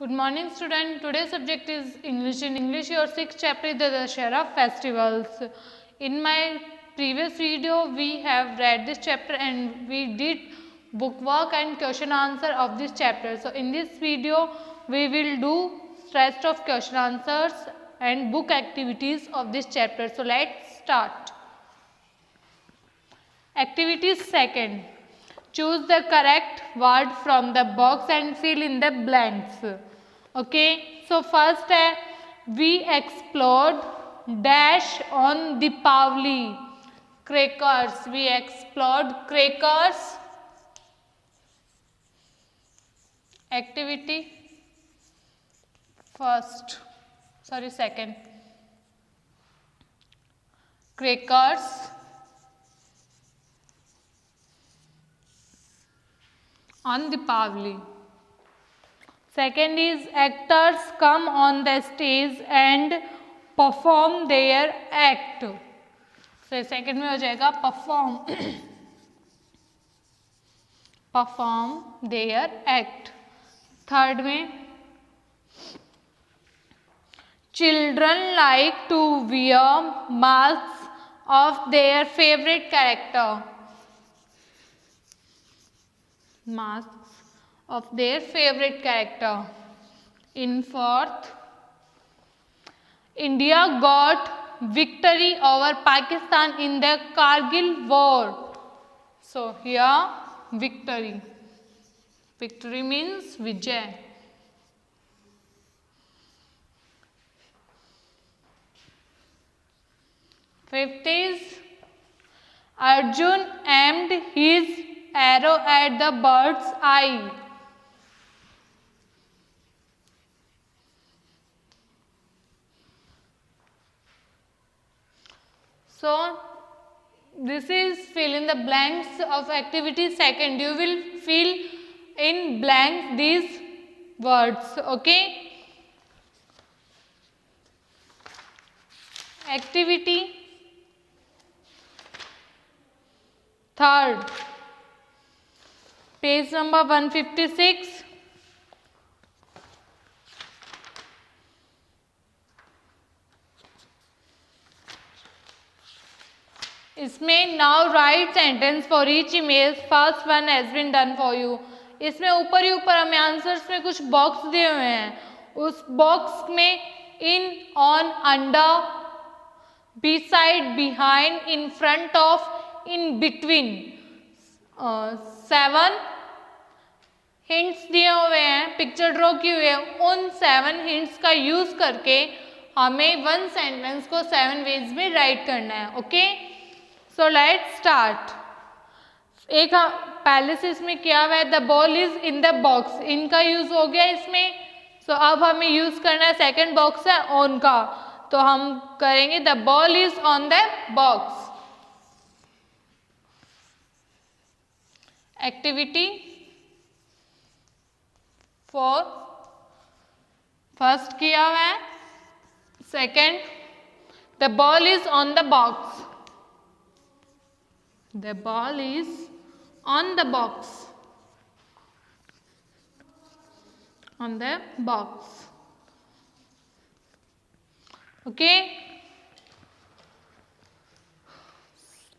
Good morning, student. Today's subject is English. In English, your sixth chapter is the Dussehra festivals. In my previous video, we have read this chapter and we did book work and question answer of this chapter. So, in this video, we will do rest of question answers and book activities of this chapter. So, let's start. Activity second. Choose the correct word from the box and fill in the blanks. Okay. So first है we explored dash on Deepavali. Crackers. We explored crackers. Activity first. Sorry, second. Crackers. On Deepavali. Second is actors come on the stage and perform their act. So second में हो जाएगा perform their act. Third में children like to wear masks of their favorite character. Masks of their favorite character. In fourth, India got victory over Pakistan in the Kargil war. So here victory. Victory means Vijay. Fifth is Arjun aimed his arrow at the bird's eye. So this is fill in the blanks of activity second. You will fill in blanks these words. Okay. Activity third. Page number 156. इसमें now write sentence for each image first one has been done for you. इसमें ऊपर ही ऊपर हमें answers में कुछ box दिए हुए हैं. उस बॉक्स में in, on, under, beside, behind, in front of, in between 7 hints दिए हुए हैं, पिक्चर ड्रॉ की हुई है. उन 7 हिंट्स का यूज करके हमें वन सेंटेंस को 7 वेज में राइट करना है. ओके. So let's start. एक पहले से इसमें किया हुआ है the ball is in the box. इनका यूज हो गया इसमें. सो अब हमें यूज करना है सेकंड बॉक्स है ऑन का. तो हम करेंगे the ball is on the box. Activity four first किया हुआ है. Second the ball is on the box. The ball is on the box. On the box. Okay.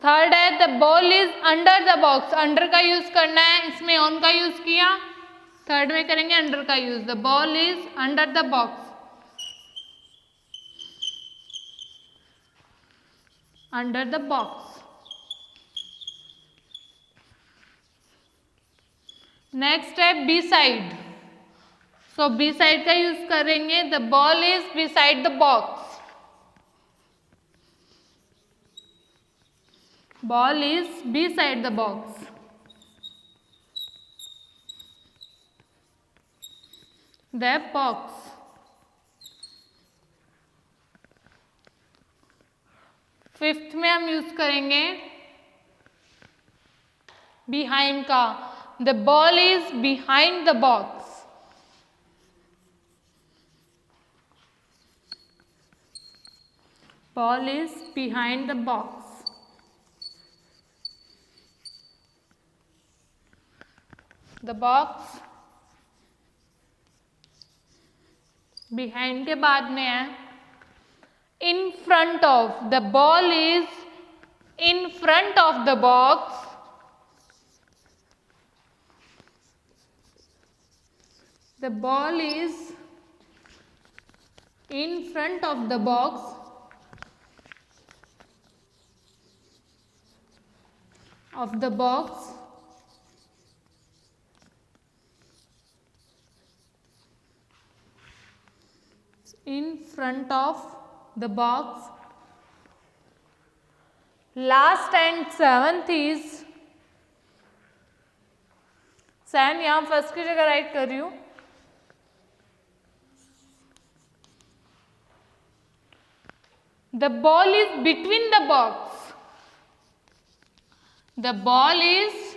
Third है the ball is under the box. Under का use करना है. इसमें on का use किया. थर्ड में करेंगे under का use. The ball is under the box. Under the box. Next है बी साइड. सो बी साइड का यूज करेंगे the ball is beside the box. Ball is beside the box. The box. Fifth में हम use करेंगे behind का. The ball is behind the box. Ball is behind the box. The box behind के बाद में है इन front of, the ball is in front of the box, the ball is in front of the box of the box in front of the box. Last and seventh is, सैन यहाँ first की जगह right कर रही हूँ, the ball is between the box, the ball is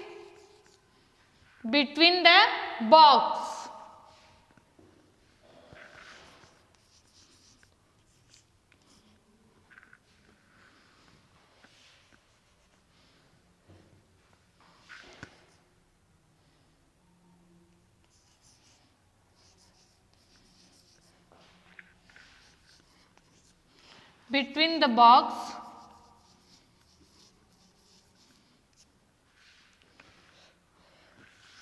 between the box. Between the box,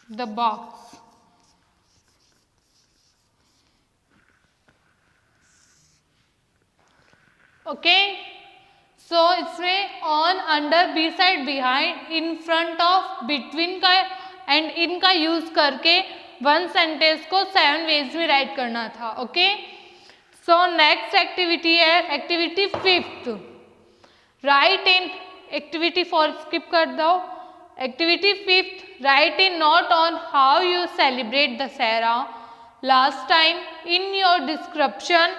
the box. Okay, so इसमें on, under, beside, behind, in front of, between का and in का use करके one sentence को 7 veg में right करना था. Okay, so next activity है activity 5th. Right इन, activity 4 skip कर दो. Activity 5th, right in note on how you celebrate Dussehra. Last time in your description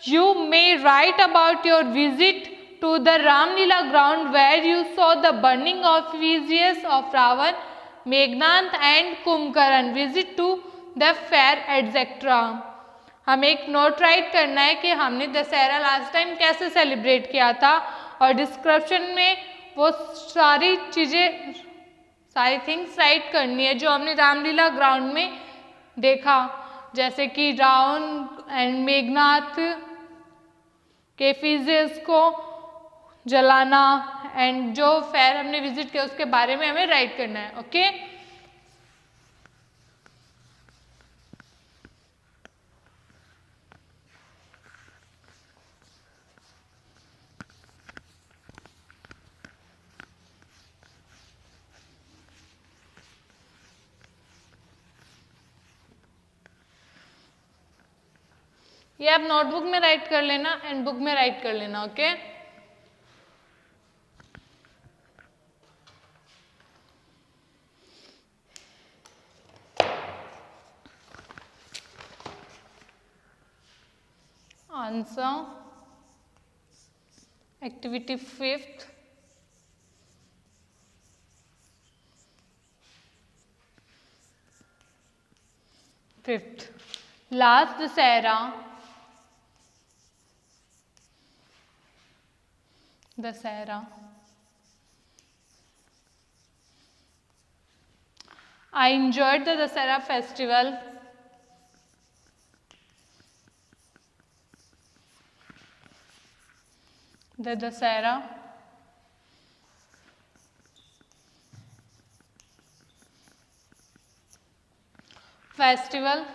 you may write about your visit to the Ramlila ground where you saw the burning of effigies of Ravan, Meghnad and Kumbhakarn, visit to the fair etc. हमें एक note right करना है कि हमने Dussehra last time कैसे celebrate किया था, और डिस्क्रिप्शन में वो सारी चीज़ें, सारी थिंग्स राइट करनी है जो हमने रामलीला ग्राउंड में देखा, जैसे कि रावण एंड मेघनाथ के एफिजीज को जलाना एंड जो फेयर हमने विजिट किया उसके बारे में हमें राइट करना है. ओके, ये आप नोटबुक में राइट कर लेना एंड बुक में राइट कर लेना. Okay, answer activity 5th. Last Dussehra, Dussehra. I enjoyed the Dasara festival. The Dasara. Festival.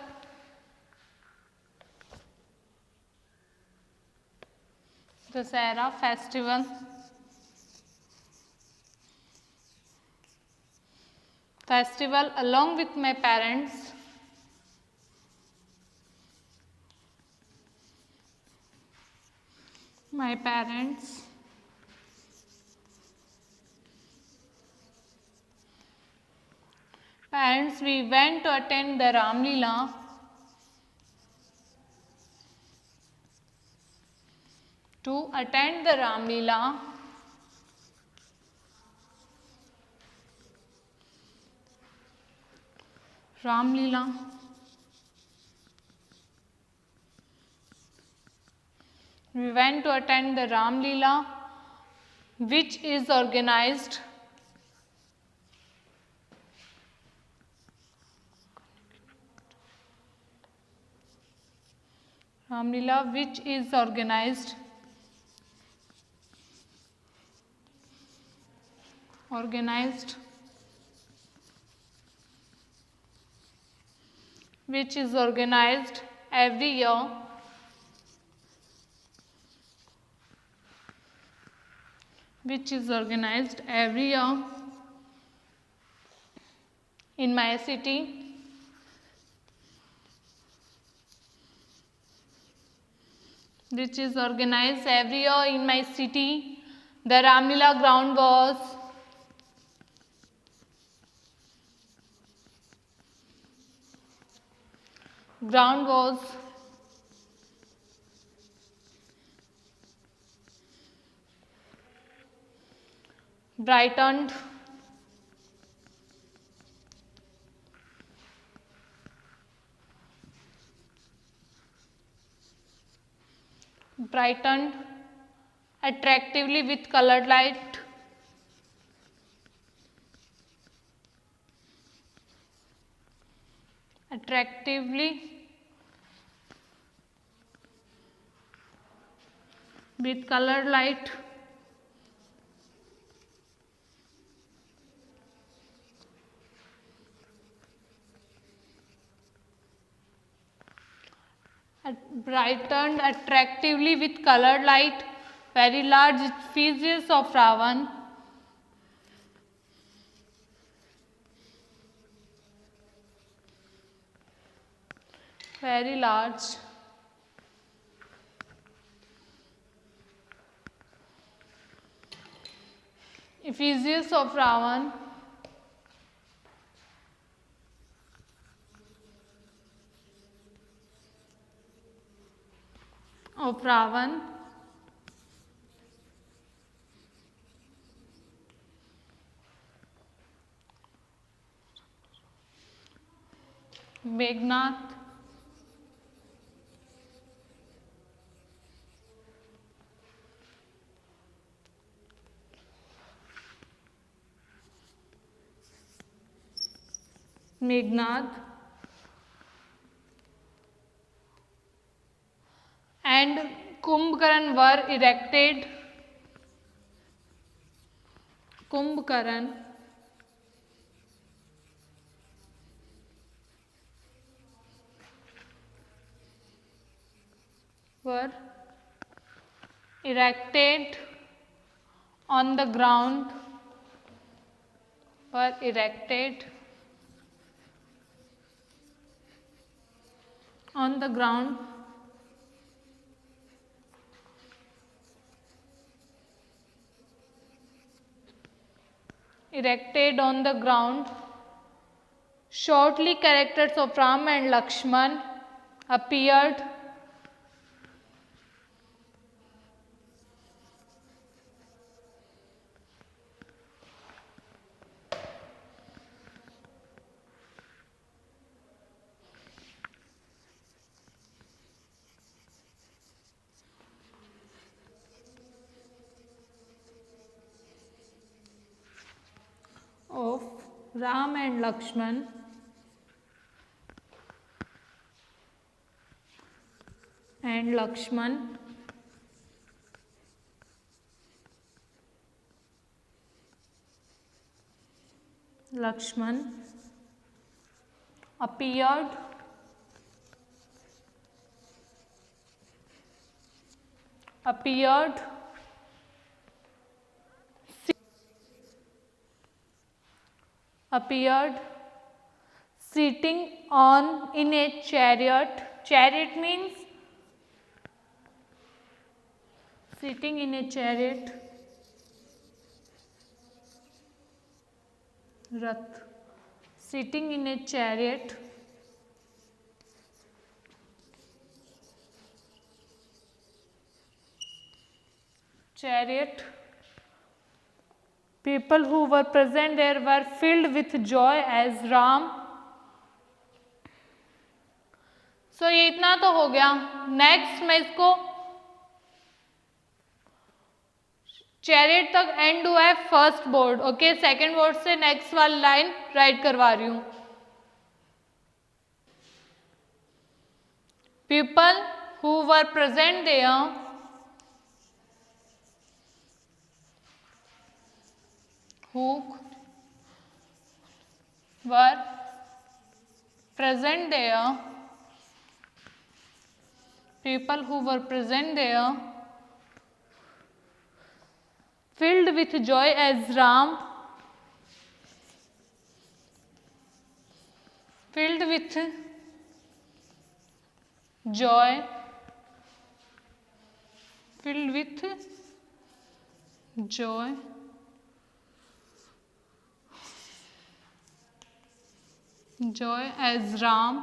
Dasara festival. Festival along with my parents. My parents. Parents, we went to attend the Ramlila. To attend the Ramlila. Ramlila. We went to attend the Ramlila, which is organized Ramlila which is organized which is organized every year in my city. Which is organized every year in my city. The Ramlila ground was brightened attractively with colored light. Brightened attractively with colored light. Very large effigies of Ravan. Very large effigies of Ravan. Meghnad and Kumbhkaran were erected. On the ground. Shortly, characters of Ram and Lakshman appeared. Of Ram and Lakshman. Lakshman appeared sitting in a chariot. Chariot means sitting in a chariot. Rath. Sitting in a chariot. People who were present there were filled with joy as Ram. So ये इतना तो हो गया. Next मैं इसको chariot तक and हुआ है first board. Okay, second board से नेक्स्ट वाली लाइन राइट करवा रही हूं. People who were present there who were present there people who were present there filled with joy as Ram filled with joy filled with joy joy as Ram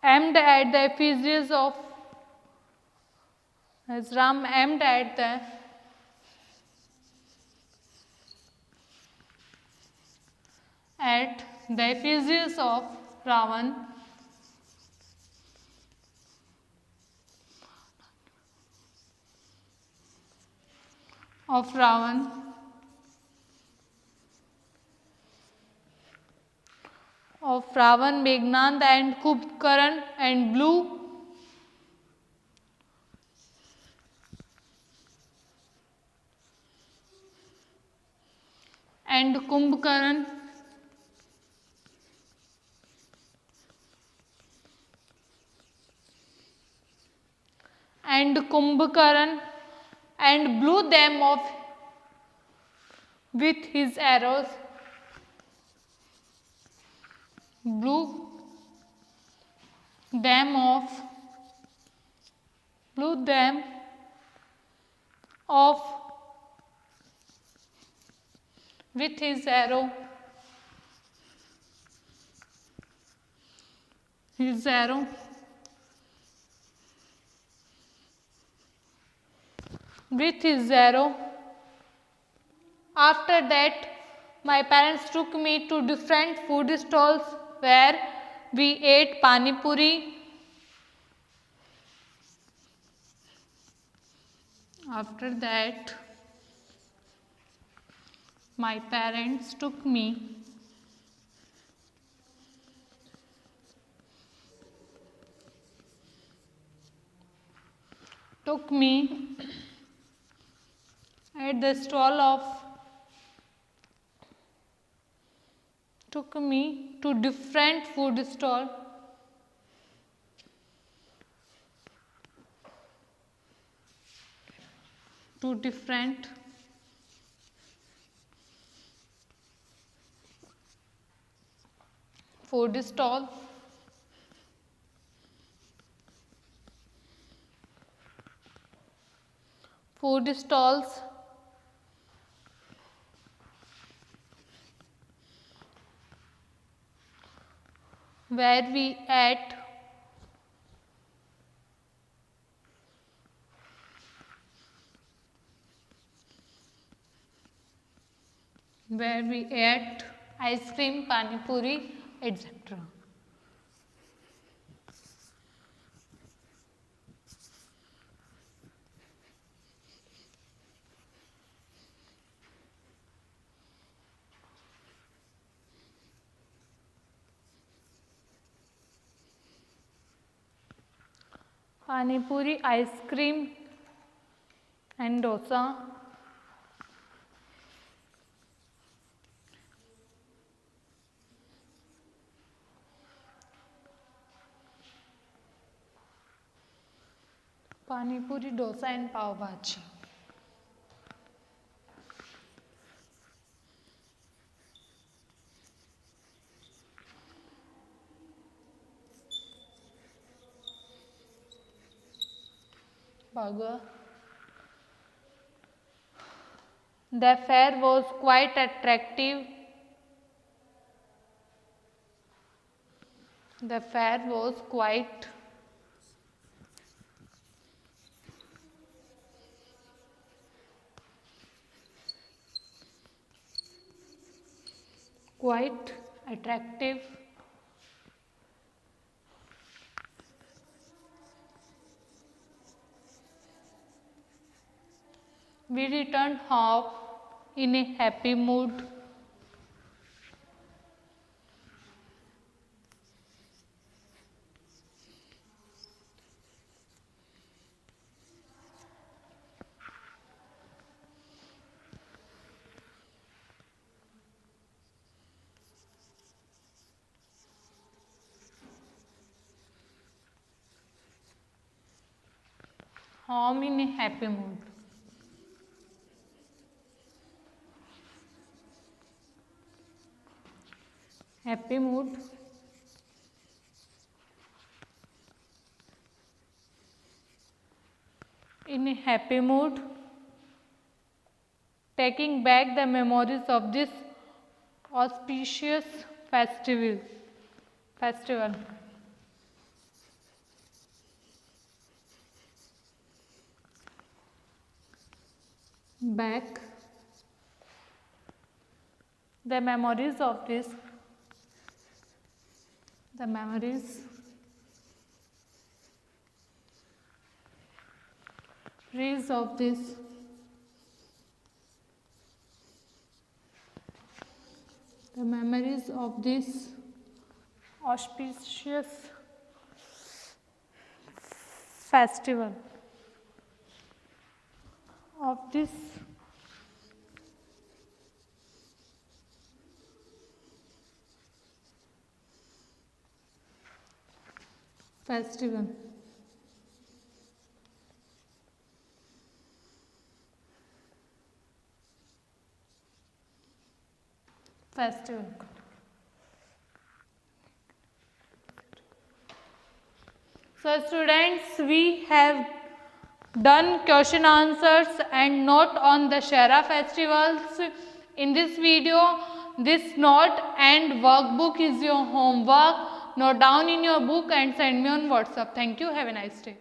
aimed at the effigies of as Ram aimed at the effigies of Ravan of Ravan, Meghnad and Kumbhakarna and blew and Kumbhakarna and blew them off with his arrows. Blew them off with his arrow. With his arrow. After that, my parents took me to different food stalls where we ate pani puri. After that, my parents took me at the stall of took me to different food stall to different food stall stalls where we ate ice cream, pani puri, etc. Pani puri, ice cream and dosa. Pani puri, dosa and pav bhaji. Burger. The fare was quite attractive. The fare was quite attractive. We returned home in a happy mood. home in a happy mood. Happy mood. In a happy mood. Taking back the memories of this auspicious festival. Back the memories of this. The memories of this auspicious festival. Festival. So students, we have done question answers and note on the Dussehra festivals in this video. This note and workbook is your homework. Note down in your book and send me on WhatsApp. Thank you. Have a nice day.